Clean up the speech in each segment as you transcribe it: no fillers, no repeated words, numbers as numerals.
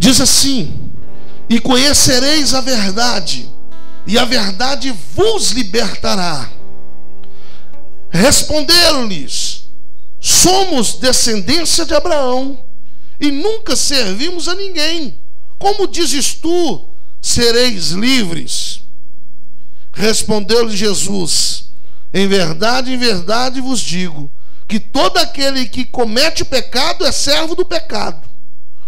Diz assim: e conhecereis a verdade, e a verdade vos libertará. Responderam-lhes: somos descendência de Abraão e nunca servimos a ninguém. Como dizes tu, sereis livres? Respondeu-lhe Jesus: em verdade vos digo, que todo aquele que comete pecado é servo do pecado.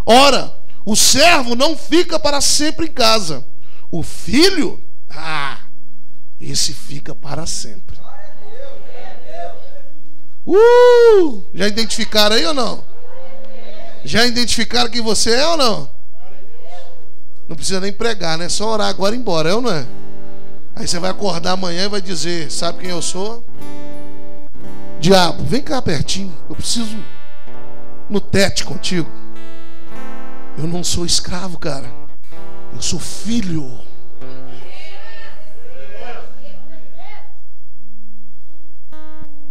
Ora, o servo não fica para sempre em casa. O filho, esse fica para sempre. Já identificaram aí ou não? Já identificaram quem você é ou não? Não precisa nem pregar, né? Só orar agora e ir embora, é ou não é? Aí você vai acordar amanhã e vai dizer: sabe quem eu sou? Diabo, vem cá pertinho, eu preciso no tete contigo. Eu não sou escravo, cara. Eu sou filho.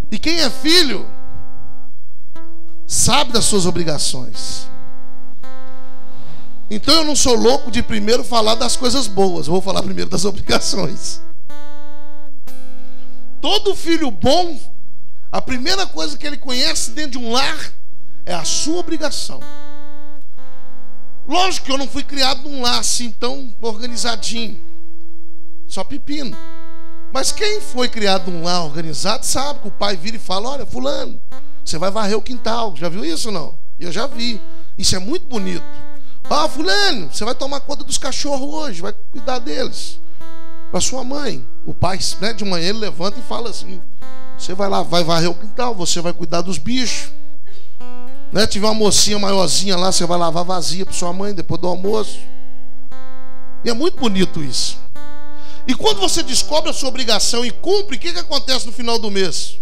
E quem é filho sabe das suas obrigações. Então eu não sou louco de primeiro falar das coisas boas. Eu vou falar primeiro das obrigações. Todo filho bom, a primeira coisa que ele conhece dentro de um lar é a sua obrigação. Lógico que eu não fui criado num lar assim tão organizadinho, só pepino. Mas quem foi criado num lar organizado sabe que o pai vira e fala: olha, fulano, você vai varrer o quintal. Já viu isso ou não? Eu já vi. Isso é muito bonito. Fulano, você vai tomar conta dos cachorros hoje, vai cuidar deles. Para sua mãe. O pai, né, de manhã ele levanta e fala assim: você vai lá, vai varrer o quintal, você vai cuidar dos bichos. Né? Tiver uma mocinha maiorzinha lá, você vai lavar vazia para sua mãe depois do almoço. E é muito bonito isso. E quando você descobre a sua obrigação e cumpre, o que acontece no final do mês?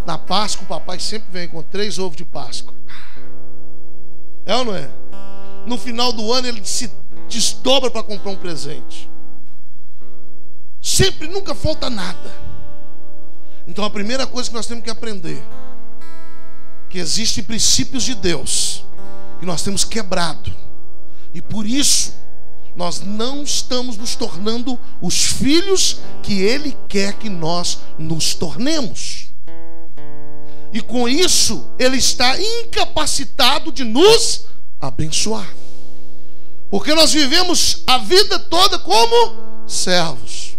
Na Páscoa, o papai sempre vem com 3 ovos de Páscoa. É ou não é? No final do ano ele se desdobra para comprar um presente. Sempre, nunca falta nada. Então a primeira coisa que nós temos que aprender, que existem princípios de Deus que nós temos quebrado, e por isso nós não estamos nos tornando os filhos que Ele quer que nós nos tornemos. E com isso Ele está incapacitado de nos abençoar, porque nós vivemos a vida toda como servos.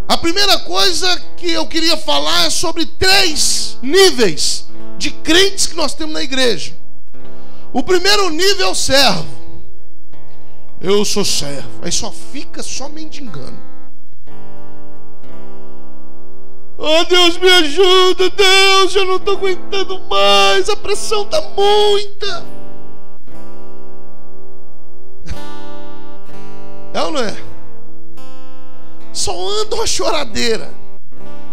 A primeira coisa que eu queria falar é sobre 3 níveis de crentes que nós temos na igreja. O primeiro nível é o servo. Eu sou servo. Aí só fica só mendigando. Oh, Deus me ajuda, Deus, eu não estou aguentando mais, a pressão está muita. É ou não é? Só anda uma choradeira.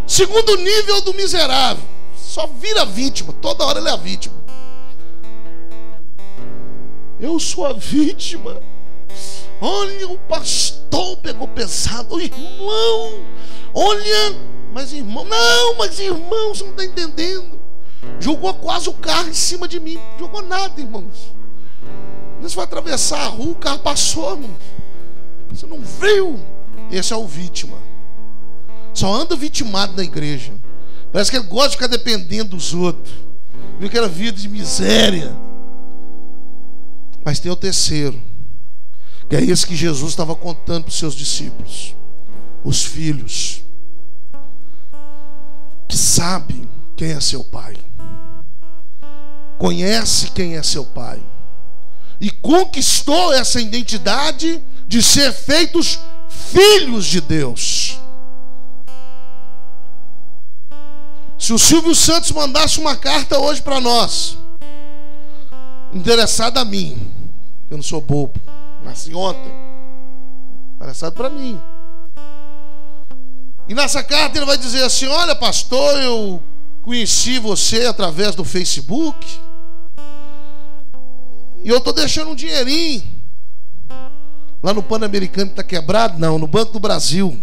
Segundo nível do miserável, só vira vítima, toda hora ele é a vítima. Eu sou a vítima. Olha, o pastor pegou pesado. O irmão, olha, mas irmão, não, mas irmão, você não está entendendo. Jogou quase o carro em cima de mim. Jogou nada, irmãos. Você vai atravessar a rua, o carro passou, irmãos. Você não viu? Esse é o vítima. Só anda vitimado na igreja. Parece que ele gosta de ficar dependendo dos outros. Viu que era vida de miséria. Mas tem o terceiro, que é esse que Jesus estava contando para os seus discípulos. Os filhos que sabem quem é seu pai, conhece quem é seu pai, e conquistou essa identidade de ser feitos filhos de Deus. Se o Silvio Santos mandasse uma carta hoje para nós, interessado a mim, eu não sou bobo, nasci ontem, interessado para mim, e nessa carta ele vai dizer assim: olha, pastor, eu conheci você através do Facebook, e eu estou deixando um dinheirinho lá no Pan-Americano, que está quebrado, não, no Banco do Brasil.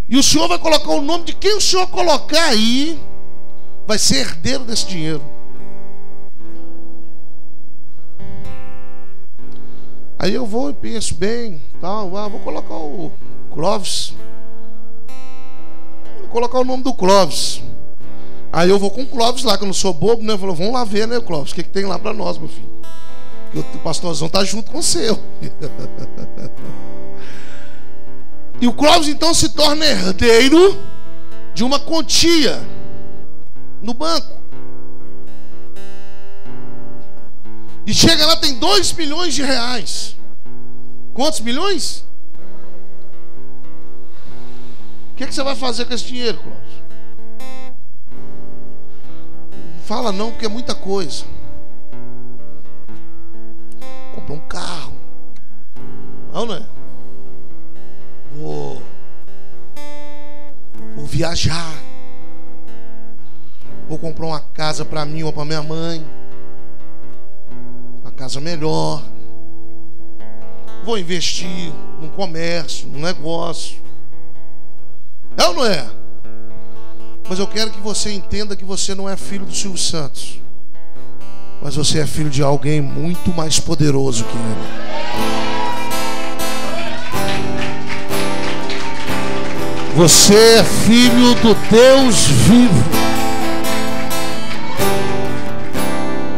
E o senhor vai colocar o nome de quem o senhor colocar aí, vai ser herdeiro desse dinheiro. Aí eu vou e penso bem, tal, vou colocar o Clóvis. Vou colocar o nome do Clóvis. Aí eu vou com o Clóvis lá, que eu não sou bobo, né? Eu falo, vamos lá ver, né, Clóvis? O que tem lá pra nós, meu filho? Que o pastorzão tá junto com o seu. E o Clóvis então se torna herdeiro de uma quantia no banco. E chega lá, tem 2 milhões de reais. Quantos milhões? O que você vai fazer com esse dinheiro, Clóvis? Não fala não, porque é muita coisa. Comprar um carro. Não é? Vou viajar. Vou comprar uma casa para mim ou para minha mãe. Uma casa melhor. Vou investir num comércio, num negócio. É ou não é? Mas eu quero que você entenda que você não é filho do Silvio Santos, mas você é filho de alguém muito mais poderoso que ele. Você é filho do Deus vivo.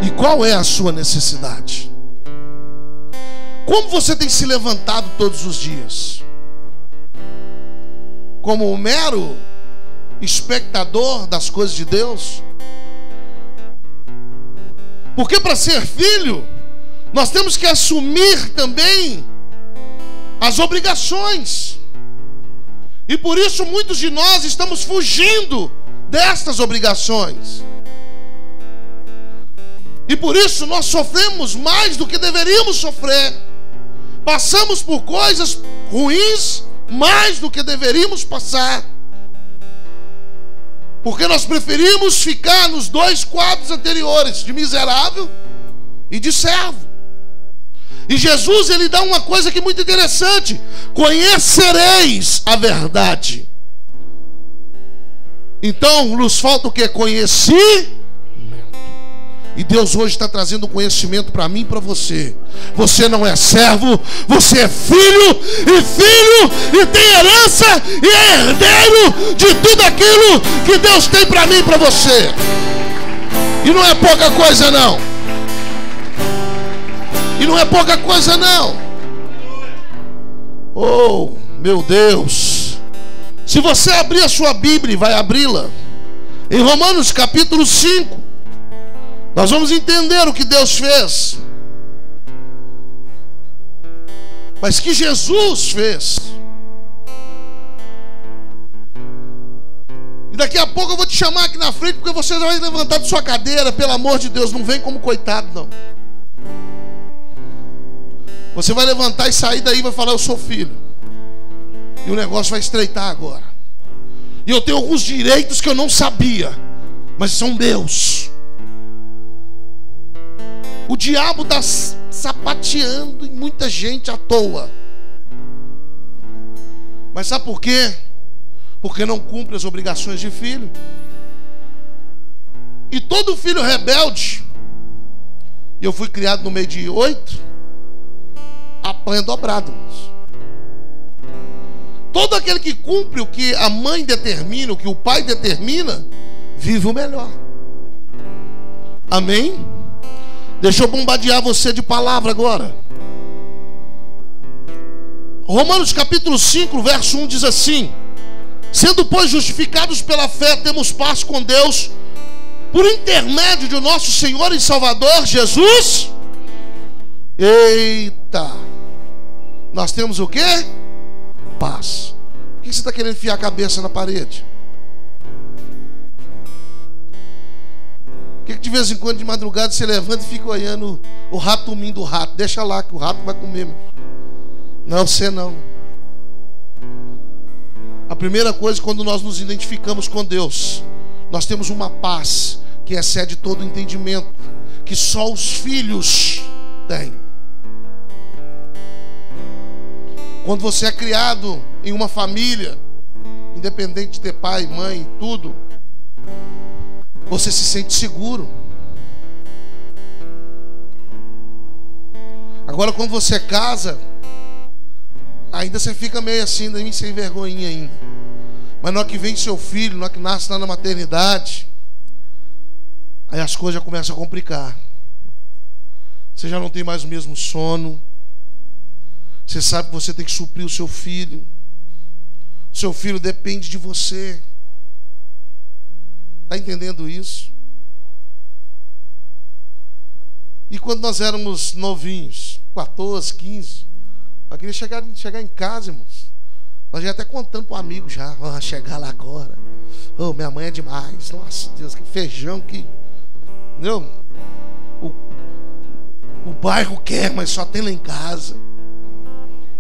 E qual é a sua necessidade? Como você tem se levantado todos os dias? Como um mero espectador das coisas de Deus? Porque para ser filho, nós temos que assumir também as obrigações. E por isso muitos de nós estamos fugindo destas obrigações. E por isso nós sofremos mais do que deveríamos sofrer. Passamos por coisas ruins mais do que deveríamos passar. Porque nós preferimos ficar nos 2 quadros anteriores, de miserável e de servo. E Jesus, ele dá uma coisa que é muito interessante: conhecereis a verdade. Então, nos falta o que? Conhecimento. E Deus hoje está trazendo conhecimento para mim e para você. Você não é servo, você é filho, e tem herança, e é herdeiro de tudo aquilo que Deus tem para mim e para você. E não é pouca coisa não. E não é pouca coisa não. Oh, meu Deus. Se você abrir a sua Bíblia, vai abri-la em Romanos capítulo 5, nós vamos entender o que Deus fez. Mas que Jesus fez. E daqui a pouco eu vou te chamar aqui na frente, porque você vai levantar de sua cadeira. Pelo amor de Deus, não vem como coitado não. Você vai levantar e sair daí e vai falar: eu sou filho. E o negócio vai estreitar agora. E eu tenho alguns direitos que eu não sabia, mas são meus. O diabo está sapateando em muita gente à toa. Mas sabe por quê? Porque não cumpre as obrigações de filho. E todo filho rebelde, e eu fui criado no meio de 8, apanha dobrado. Todo aquele que cumpre o que a mãe determina, o que o pai determina, vive o melhor. Amém? Deixa eu bombardear você de palavra agora. Romanos capítulo 5, verso 1 diz assim: sendo, pois, justificados pela fé, temos paz com Deus, por intermédio de nosso Senhor e Salvador Jesus. Eita! Nós temos o quê? Paz. Por que você está querendo enfiar a cabeça na parede? Por que de vez em quando, de madrugada, você levanta e fica olhando o ratuminho do rato? Deixa lá que o rato vai comer. Não, você não. A primeira coisa, quando nós nos identificamos com Deus, nós temos uma paz que excede todo o entendimento, que só os filhos têm. Quando você é criado em uma família, independente de ter pai, mãe, tudo, você se sente seguro. Agora quando você casa, ainda você fica meio assim, meio sem vergonhinha ainda. Mas na hora que vem seu filho, na hora que nasce lá na maternidade, aí as coisas já começam a complicar. Você já não tem mais o mesmo sono. Você sabe que você tem que suprir o seu filho. O seu filho depende de você. Está entendendo isso? E quando nós éramos novinhos, 14, 15, eu queria chegar em casa, irmãos. Nós já até contando para um amigo já. Chegar lá agora. Oh, minha mãe é demais. Nossa, Deus, que feijão que... Entendeu? O bairro quer, mas só tem lá em casa.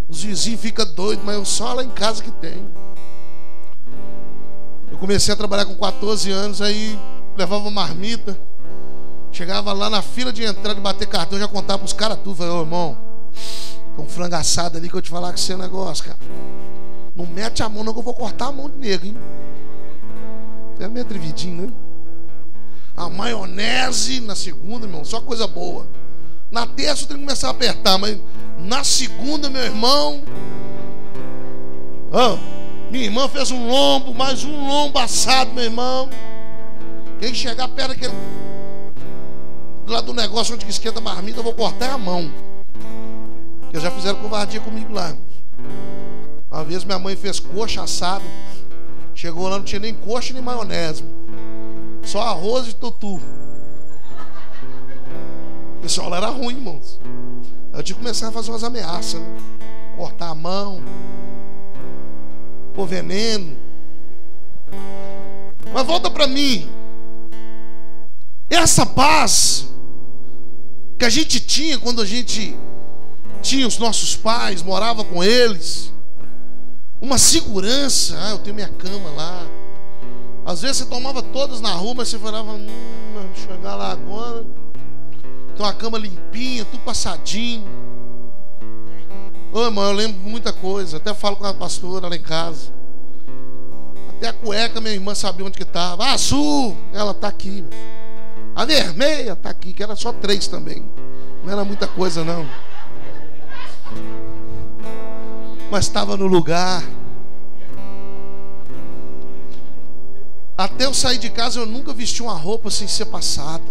Os vizinhos ficam doidos, mas só lá em casa que tem. Eu comecei a trabalhar com 14 anos, aí levava marmita. Chegava lá na fila de entrada e bater cartão, eu já contava pros caras tudo. Falei, ô irmão, tem um frango assado ali que eu te falar com esse negócio, cara. Não mete a mão não que eu vou cortar a mão de nego, hein? É meio atrevidinho, né? A maionese na segunda, irmão, só coisa boa. Na terça eu tenho que começar a apertar, mas na segunda, meu irmão... minha irmã fez um lombo, mais um lombo assado, meu irmão. Quem chegar perto daquele... do lado do negócio onde que esquenta a marmita, eu vou cortar a mão. Porque já fizeram covardia comigo lá. Uma vez minha mãe fez coxa assada. Chegou lá, não tinha nem coxa nem maionese. Só arroz e tutu. O pessoal era ruim, irmãos. Eu tinha que começar a fazer umas ameaças, né? Cortar a mão, pôr veneno. Mas volta para mim. Essa paz que a gente tinha quando a gente tinha os nossos pais, morava com eles, uma segurança. Eu tenho minha cama lá. Às vezes você tomava todas na rua, mas você falava, chegar lá agora, tem uma cama limpinha, tudo passadinho. Ô irmão, eu lembro muita coisa. Até falo com a pastora lá em casa. Até a cueca minha irmã sabia onde que estava. A azul, ela está aqui. A vermelha está aqui, que era só 3 também. Não era muita coisa não. Mas estava no lugar. Até eu sair de casa eu nunca vesti uma roupa sem ser passada.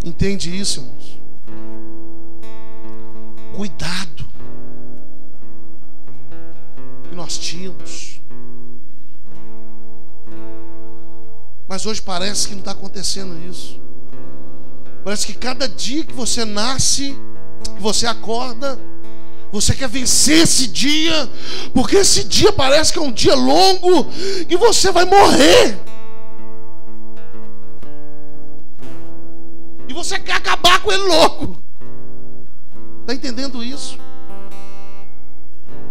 Entende isso, irmãos? Cuidado que nós tínhamos. Mas hoje parece que não está acontecendo isso. Parece que cada dia que você nasce, que você acorda, você quer vencer esse dia, porque esse dia parece que é um dia longo e você vai morrer. E você quer acabar com ele louco. Está entendendo isso?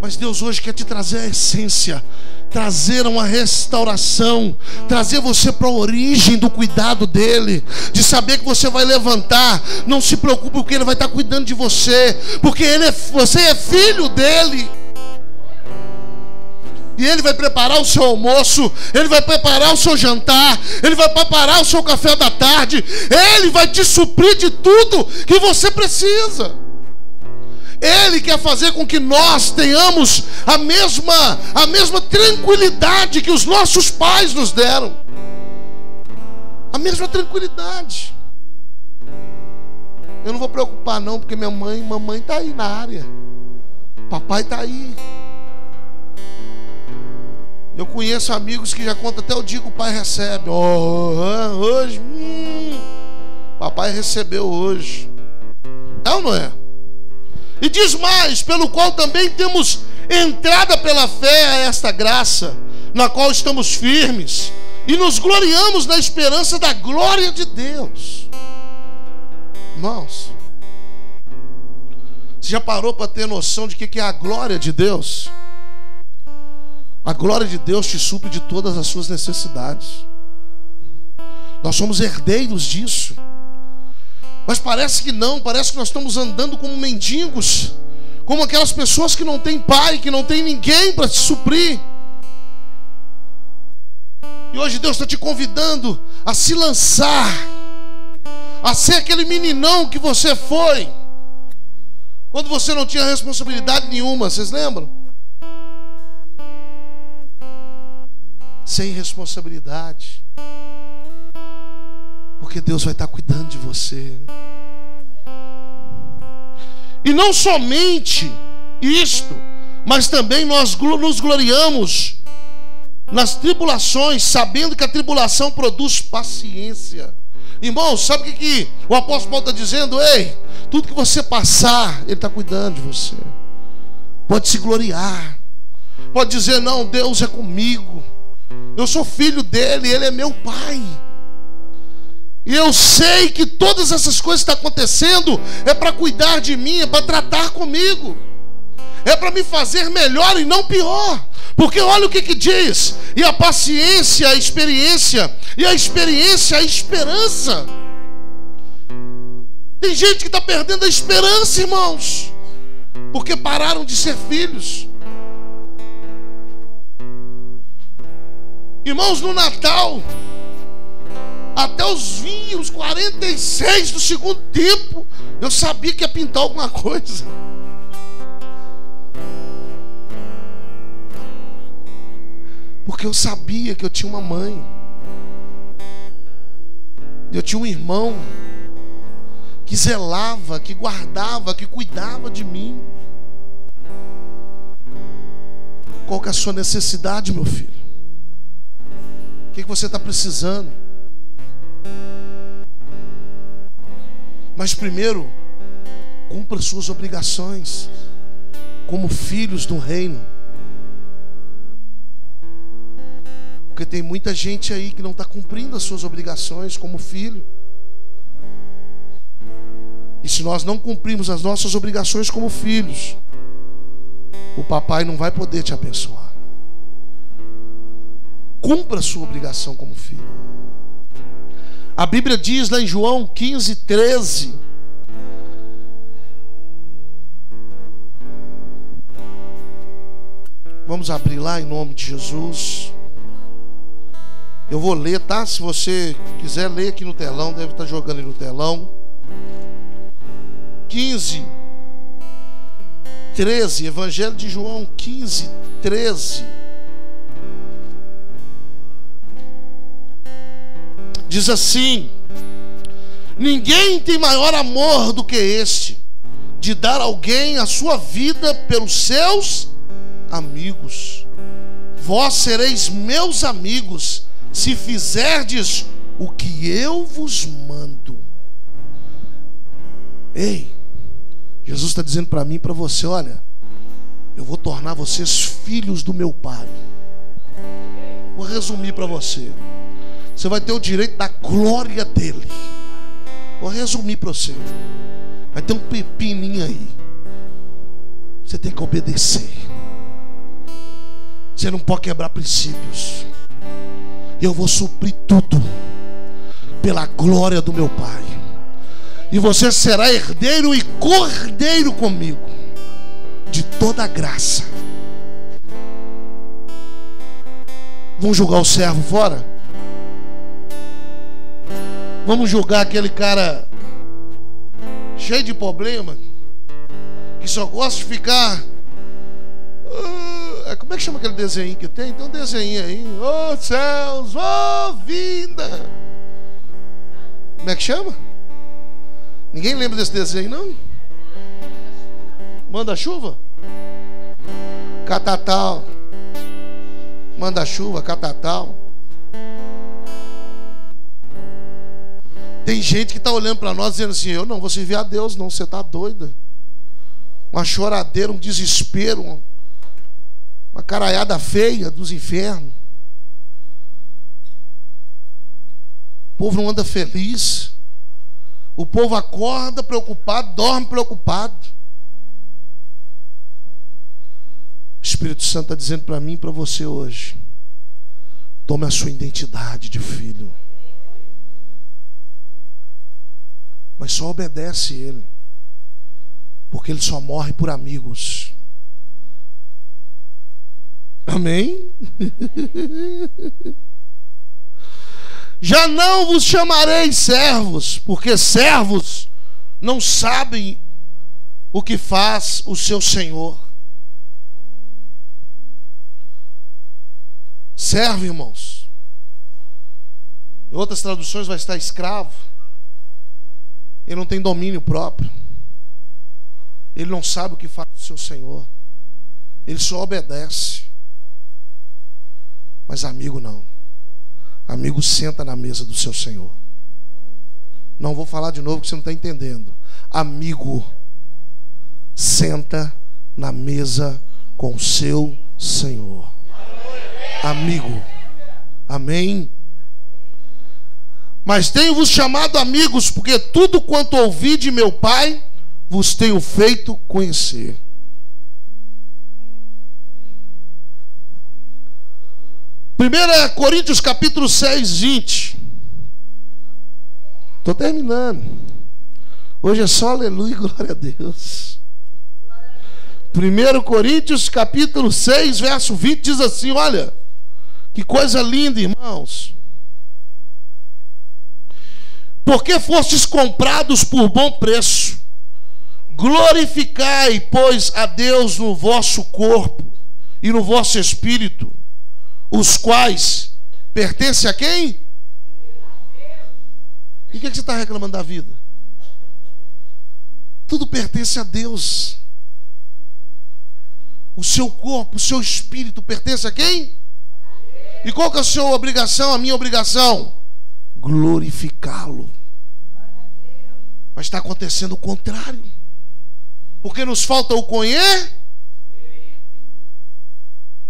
Mas Deus hoje quer te trazer a essência, trazer uma restauração, trazer você para a origem do cuidado dele, de saber que você vai levantar. Não se preocupe, porque ele vai estar cuidando de você, porque você é filho dele. E ele vai preparar o seu almoço, ele vai preparar o seu jantar, ele vai preparar o seu café da tarde, ele vai te suprir de tudo que você precisa. Ele quer fazer com que nós tenhamos a mesma tranquilidade que os nossos pais nos deram. A mesma tranquilidade. Eu não vou preocupar não, porque mamãe está aí na área. Papai está aí. Eu conheço amigos que já contam até o dia que o pai recebe. Hoje, papai recebeu hoje. É ou não é? E diz mais, pelo qual também temos entrada pela fé a esta graça, na qual estamos firmes, e nos gloriamos na esperança da glória de Deus. Irmãos, você já parou para ter noção de que é a glória de Deus? A glória de Deus te supre de todas as suas necessidades. Nós somos herdeiros disso. Mas parece que não, parece que nós estamos andando como mendigos, como aquelas pessoas que não têm pai, que não têm ninguém para te suprir. E hoje Deus está te convidando a se lançar, a ser aquele meninão que você foi quando você não tinha responsabilidade nenhuma. Vocês lembram? Sem responsabilidade. Porque Deus vai estar cuidando de você. E não somente isto, mas também nós nos gloriamos nas tribulações, sabendo que a tribulação produz paciência. Irmãos, sabe o que o apóstolo Paulo está dizendo? Ei, tudo que você passar, Ele está cuidando de você. Pode se gloriar. Pode dizer, não, Deus é comigo. Eu sou filho dEle, Ele é meu Pai. E eu sei que todas essas coisas que estão acontecendo é para cuidar de mim, é para tratar comigo. É para me fazer melhor e não pior. Porque olha o que diz. E a paciência, a experiência. E a experiência, a esperança. Tem gente que está perdendo a esperança, irmãos. Porque pararam de ser filhos. Irmãos, no Natal, até os 46 do segundo tempo, eu sabia que ia pintar alguma coisa. Porque eu sabia que eu tinha uma mãe, eu tinha um irmão que zelava, que guardava, que cuidava de mim. Qual que é a sua necessidade, meu filho? O que você está precisando? Mas primeiro, cumpra suas obrigações como filhos do reino. Porque tem muita gente aí que não está cumprindo as suas obrigações como filho. E se nós não cumprimos as nossas obrigações como filhos, o papai não vai poder te abençoar. Cumpra a sua obrigação como filho. A Bíblia diz lá em João 15:13. Vamos abrir lá em nome de Jesus. Eu vou ler, tá? Se você quiser ler aqui no telão, deve estar jogando aí no telão. 15:13, Evangelho de João 15:13. Diz assim: ninguém tem maior amor do que este, de dar a alguém a sua vida pelos seus amigos. Vós sereis meus amigos, se fizerdes o que eu vos mando. Ei, Jesus está dizendo para mim e para você: olha, eu vou tornar vocês filhos do meu Pai. Vou resumir para você. Você vai ter o direito da glória dele. Vou resumir para você. Vai ter um pepininho aí. Você tem que obedecer. Você não pode quebrar princípios. Eu vou suprir tudo pela glória do meu Pai. E você será herdeiro e cordeiro comigo de toda a graça. Vamos jogar o servo fora? Vamos julgar aquele cara cheio de problema, que só gosta de ficar. Como é que chama aquele desenho que tem? Tem um desenho aí. Ô céus, ô vida. Como é que chama? Ninguém lembra desse desenho, não? Manda-chuva? Catatal. Manda-chuva, catatal. Tem gente que está olhando para nós dizendo assim: eu não vou servir a Deus, não, você está doida. Uma choradeira, um desespero, uma caraiada feia dos infernos. O povo não anda feliz. O povo acorda preocupado, dorme preocupado. O Espírito Santo está dizendo para mim e para você hoje: tome a sua identidade de filho. Mas só obedece Ele, porque Ele só morre por amigos. Amém? Já não vos chamarei servos, porque servos não sabem o que faz o seu senhor. Servo, irmãos. Em outras traduções vai estar escravo. Ele não tem domínio próprio. Ele não sabe o que faz o seu senhor. Ele só obedece. Mas amigo não. Amigo senta na mesa do seu senhor. Não vou falar de novo que você não está entendendo. Amigo senta na mesa com o seu senhor. Amigo. Amém? Mas tenho-vos chamado amigos, porque tudo quanto ouvi de meu Pai vos tenho feito conhecer. 1 Coríntios capítulo 6, 20. Estou terminando. Hoje é só aleluia e glória a Deus. 1 Coríntios capítulo 6, verso 20 diz assim, olha, que coisa linda, irmãos. Porque fostes comprados por bom preço, glorificai, pois, a Deus no vosso corpo e no vosso espírito, os quais pertencem a quem? E o que você está reclamando da vida? Tudo pertence a Deus. O seu corpo, o seu espírito pertence a quem? E qual que é a sua obrigação, a minha obrigação? Glorificá-lo. Mas está acontecendo o contrário. Porque nos falta o conhecer.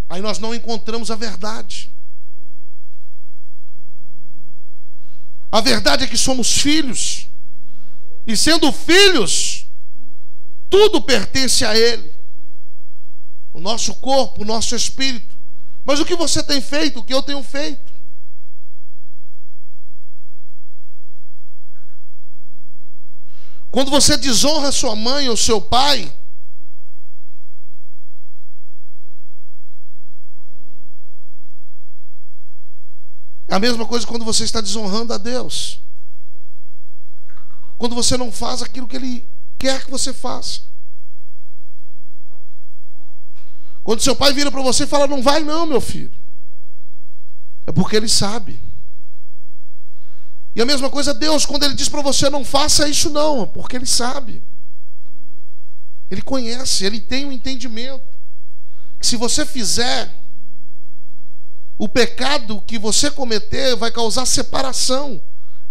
Aí nós não encontramos a verdade. A verdade é que somos filhos. E sendo filhos, tudo pertence a Ele. O nosso corpo, o nosso espírito. Mas o que você tem feito? O que eu tenho feito? Quando você desonra sua mãe ou seu pai, é a mesma coisa quando você está desonrando a Deus. Quando você não faz aquilo que Ele quer que você faça. Quando seu pai vira para você e fala, não vai não, meu filho. É porque Ele sabe. E a mesma coisa Deus, quando Ele diz para você, não faça isso não, é porque Ele sabe. Ele conhece, Ele tem um entendimento. Que se você fizer, o pecado que você cometer vai causar separação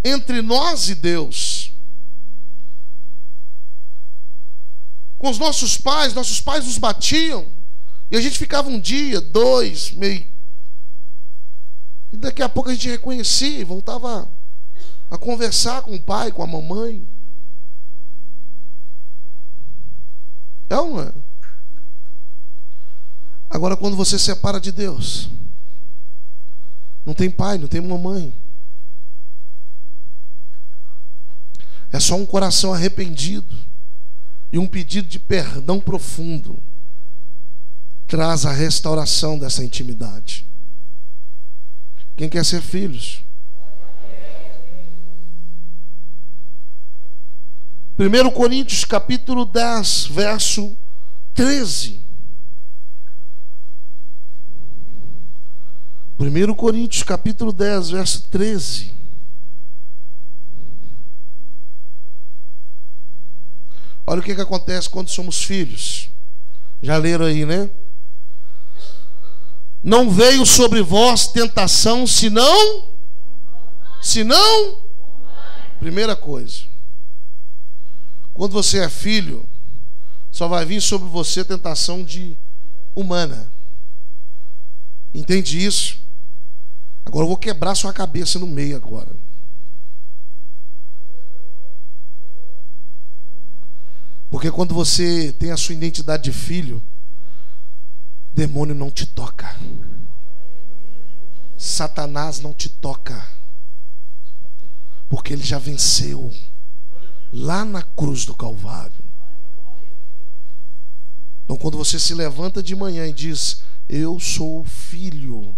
entre nós e Deus. Com os nossos pais nos batiam. E a gente ficava um dia, dois, meio... E daqui a pouco a gente reconhecia e voltava a conversar com o pai, com a mamãe. É ou não é? Agora quando você separa de Deus, não tem pai, não tem mamãe. É só um coração arrependido e um pedido de perdão profundo. Traz a restauração dessa intimidade. Quem quer ser filhos? 1 Coríntios capítulo 10, verso 13. 1 Coríntios capítulo 10, verso 13. Olha o que acontece quando somos filhos. Já leram aí, né? Não veio sobre vós tentação, senão, primeira coisa, quando você é filho, só vai vir sobre você tentação humana. Entende isso? Agora eu vou quebrar sua cabeça no meio agora. Porque quando você tem a sua identidade de filho, demônio não te toca. Satanás não te toca. Porque ele já venceu lá na cruz do Calvário. Então quando você se levanta de manhã e diz, eu sou filho,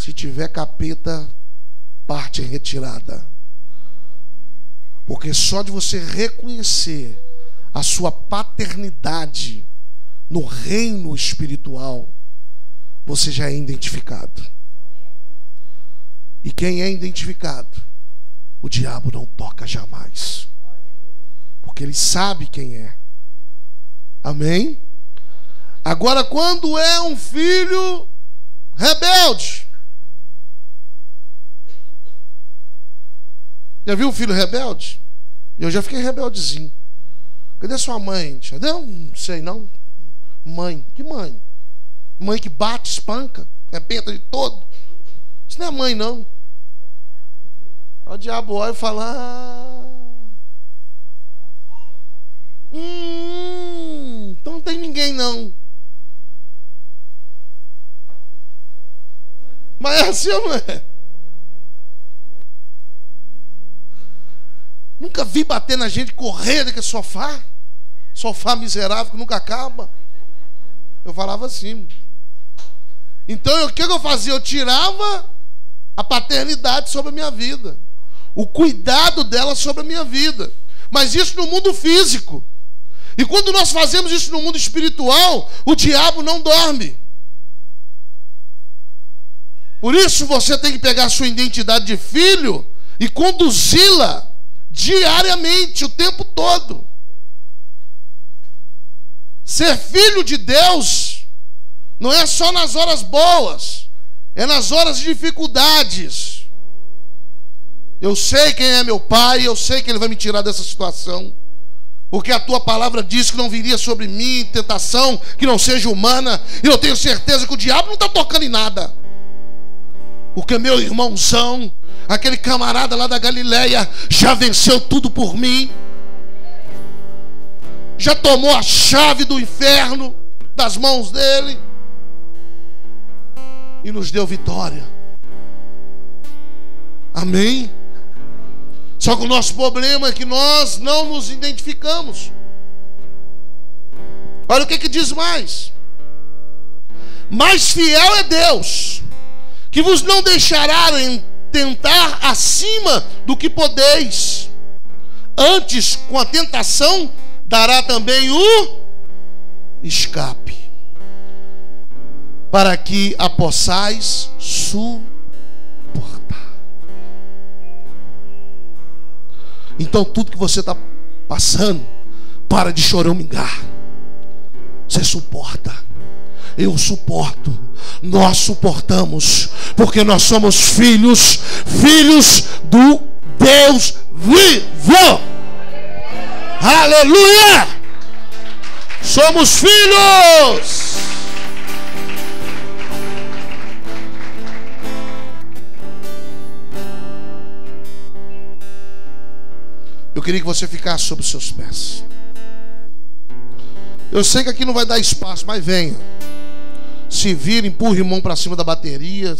Se tiver capeta, parte em retirada. Porque só de você reconhecer a sua paternidade no reino espiritual, você já é identificado. E quem é identificado, o diabo não toca jamais. Porque ele sabe quem é. Amém? Agora, quando é um filho rebelde. Já viu um filho rebelde? Eu já fiquei rebeldezinho. Cadê sua mãe? Cadê? Não sei não. Mãe. Que mãe? Mãe que bate, espanca, arrebenta de todo. Isso não é mãe, não. O diabo olha e fala: então não tem ninguém, não. Mas é assim ou não é? Nunca vi bater na gente, correr daquele sofá. Sofá miserável que nunca acaba. Eu falava assim. Então o que eu fazia? Eu tirava a paternidade sobre a minha vida, o cuidado dela sobre a minha vida. Mas isso no mundo físico. E quando nós fazemos isso no mundo espiritual, o diabo não dorme. Por isso você tem que pegar a sua identidade de filho e conduzi-la diariamente, o tempo todo. Ser filho de Deus não é só nas horas boas, é nas horas de dificuldades. Eu sei quem é meu pai, eu sei que ele vai me tirar dessa situação, porque a tua palavra diz que não viria sobre mim tentação que não seja humana, e eu tenho certeza que o diabo não está tocando em nada, porque meu irmãozão, aquele camarada lá da Galileia, já venceu tudo por mim, já tomou a chave do inferno das mãos dele e nos deu vitória. Amém? Só que o nosso problema é que nós não nos identificamos. Olha o que diz mais: mais fiel é Deus, que vos não deixará tentar acima do que podeis, antes com a tentação dará também o escape, para que a possais suportar. Então tudo que você está passando, para de choramingar. Você suporta. Eu suporto. Nós suportamos, porque nós somos filhos do Deus vivo. Aleluia! Somos filhos. Eu queria que você ficasse sobre os seus pés. Eu sei que aqui não vai dar espaço, mas venha. Se vira, empurre mão para cima da bateria.